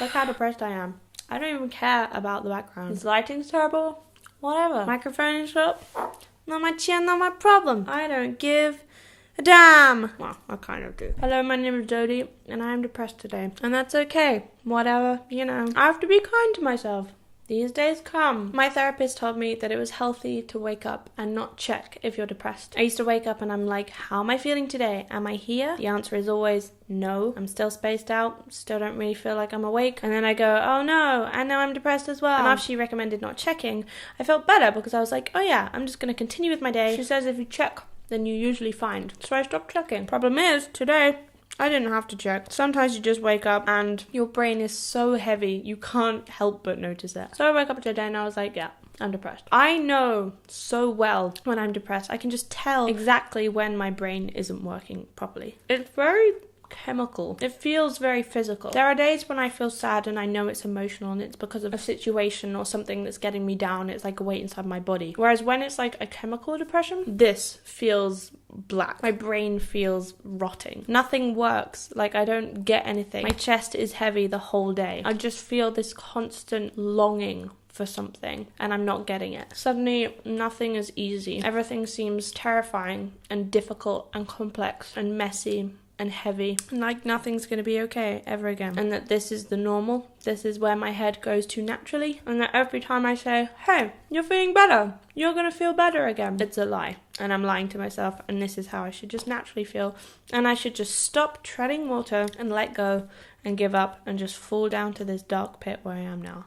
Look how depressed I am. I don't even care about the background. This lighting's terrible. Whatever. Microphone is up. Not my chin, not my problem. I don't give a damn. Well, I kind of do. Hello, my name is Dodie, and I am depressed today. And that's okay. Whatever, you know. I have to be kind to myself. These days come. My therapist told me that it was healthy to wake up and not check if you're depressed. I used to wake up and I'm like, how am I feeling today? Am I here? The answer is always no. I'm still spaced out, still don't really feel like I'm awake. And then I go, oh no, and now I'm depressed as well. And after she recommended not checking, I felt better because I was like, oh yeah, I'm just going to continue with my day. She says if you check, then you usually find. So I stopped checking. Problem is, today, I didn't have to check. Sometimes you just wake up and your brain is so heavy, you can't help but notice it. So I woke up today and I was like, yeah, I'm depressed. I know so well when I'm depressed. I can just tell exactly when my brain isn't working properly. It's very chemical. It feels very physical. There are days when I feel sad and I know it's emotional and it's because of a situation or something that's getting me down. It's like a weight inside my body. Whereas when it's like a chemical depression, this feels black. My brain feels rotting. Nothing works. Like I don't get anything. My chest is heavy the whole day. I just feel this constant longing for something and I'm not getting it. Suddenly nothing is easy. Everything seems terrifying and difficult and complex and messy and heavy, and like nothing's going to be okay ever again, and that this is the normal, this is where my head goes to naturally, and that every time I say, hey, you're feeling better, you're going to feel better again, it's a lie, and I'm lying to myself, and this is how I should just naturally feel, and I should just stop treading water and let go and give up and just fall down to this dark pit where I am now.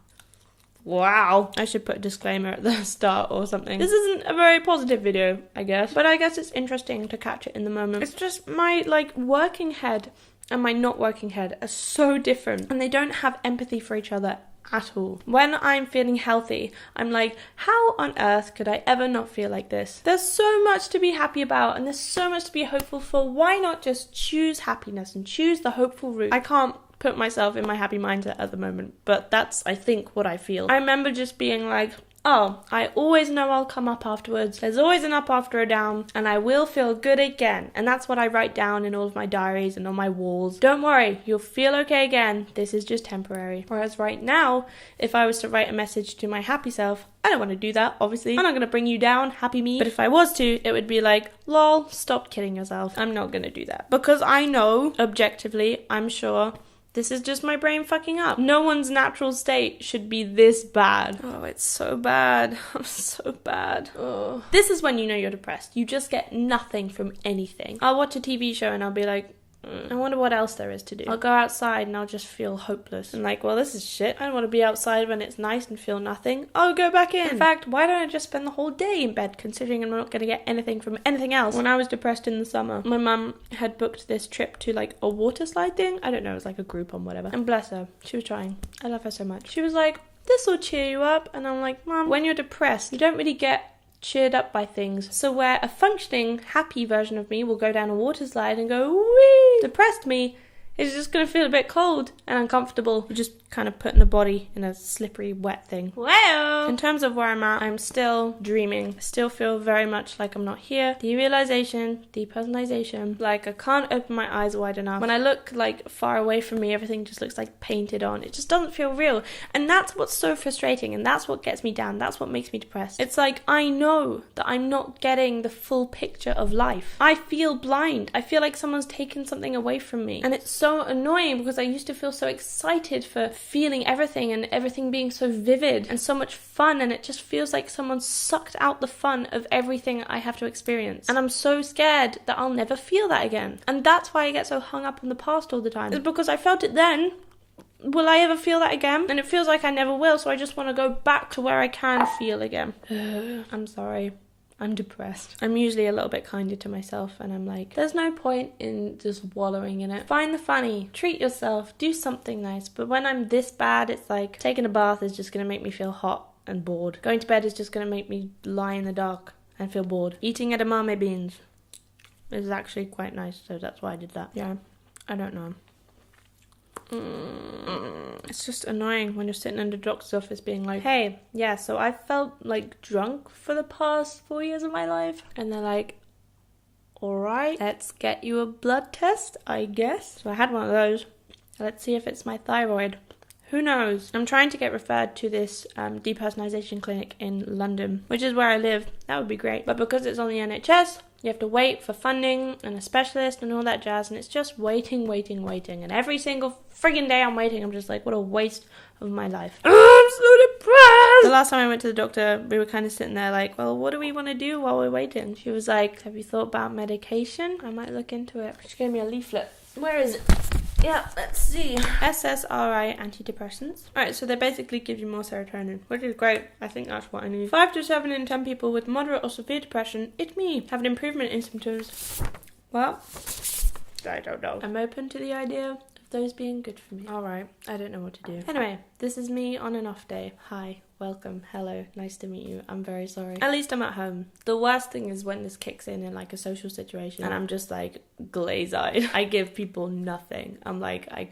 Wow. I should put a disclaimer at the start or something. This isn't a very positive video, I guess. But I guess it's interesting to catch it in the moment. It's just my, working head and my not working head are so different. And they don't have empathy for each other at all. When I'm feeling healthy, I'm like, how on earth could I ever not feel like this? There's so much to be happy about and there's so much to be hopeful for. Why not just choose happiness and choose the hopeful route? I can't put myself in my happy mindset at the moment, but that's, I think, what I feel. I remember just being like, oh, I always know I'll come up afterwards. There's always an up after a down, and I will feel good again. And that's what I write down in all of my diaries and on my walls. Don't worry, you'll feel okay again. This is just temporary. Whereas right now, if I was to write a message to my happy self, I don't want to do that, obviously. I'm not going to bring you down, happy me. But if I was to, it would be like, lol, stop kidding yourself. I'm not going to do that. Because I know, objectively, I'm sure, this is just my brain fucking up. No one's natural state should be this bad. Oh, it's so bad. I'm so bad. Oh. This is when you know you're depressed. You just get nothing from anything. I'll watch a TV show and I'll be like, I wonder what else there is to do. I'll go outside and I'll just feel hopeless. And like, well, this is shit. I don't want to be outside when it's nice and feel nothing. I'll go back in. In fact, why don't I just spend the whole day in bed, considering I'm not going to get anything from anything else? When I was depressed in the summer, my mum had booked this trip to like a water slide thing. I don't know, it was like a Groupon, whatever. And bless her, she was trying. I love her so much. She was like, this will cheer you up. And I'm like, Mum, when you're depressed, you don't really get cheered up by things. So where a functioning, happy version of me will go down a water slide and go, whee! Depressed me is just going to feel a bit cold and uncomfortable. You're just kind of putting the body in a slippery, wet thing. Wow! In terms of where I'm at, I'm still dreaming. I still feel very much like I'm not here. Derealization, depersonalization. Like I can't open my eyes wide enough. When I look like far away from me, everything just looks like painted on. It just doesn't feel real. And that's what's so frustrating and that's what gets me down. That's what makes me depressed. It's like I know that I'm not getting the full picture of life. I feel blind. I feel like someone's taken something away from me. And it's so annoying because I used to feel so excited for feeling everything and everything being so vivid and so much fun, and it just feels like someone sucked out the fun of everything I have to experience. And I'm so scared that I'll never feel that again. And that's why I get so hung up on the past all the time. It's because I felt it then. Will I ever feel that again? And it feels like I never will, so I just want to go back to where I can feel again. I'm sorry. I'm depressed. I'm usually a little bit kinder to myself and I'm like, there's no point in just wallowing in it. Find the funny, treat yourself, do something nice. But when I'm this bad, it's like taking a bath is just going to make me feel hot and bored. Going to bed is just going to make me lie in the dark and feel bored. Eating edamame beans is actually quite nice, so that's why I did that. Yeah, I don't know. It's just annoying when you're sitting in the doctor's office being like, hey, yeah, so I felt like drunk for the past 4 years of my life. And they're like, alright, let's get you a blood test, I guess. So I had one of those. Let's see if it's my thyroid. Who knows? I'm trying to get referred to this depersonalization clinic in London, which is where I live. That would be great. But because it's on the NHS, you have to wait for funding and a specialist and all that jazz, and it's just waiting. And every single friggin' day I'm waiting, I'm just like, what a waste of my life. I'm so depressed! The last time I went to the doctor, we were kind of sitting there like, well, what do we want to do while we're waiting? She was like, have you thought about medication? I might look into it. She gave me a leaflet. Where is it? Yeah, let's see. SSRI antidepressants. Alright, so they basically give you more serotonin, which is great. I think that's what I need. 5 to 7 in 10 people with moderate or severe depression, it's me, have an improvement in symptoms. Well, I don't know. I'm open to the idea of those being good for me. Alright, I don't know what to do. Anyway, this is me on an off day. Hi, welcome, hello, nice to meet you. I'm very sorry. At least I'm at home. The worst thing is when this kicks in like a social situation and I'm just like glaze-eyed. I give people nothing. I'm like, I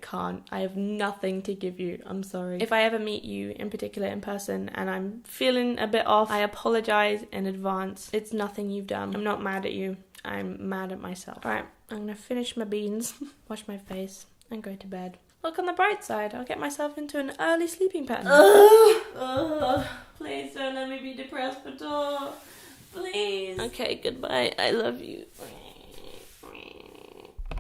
have nothing to give you. I'm sorry. If I ever meet you in particular in person and I'm feeling a bit off, I apologize in advance. It's nothing you've done. I'm not mad at you. I'm mad at myself. Alright, I'm gonna finish my beans, wash my face, and go to bed. Look on the bright side, I'll get myself into an early sleeping pattern. Please don't let me be depressed at all. Please. Okay, goodbye. I love you.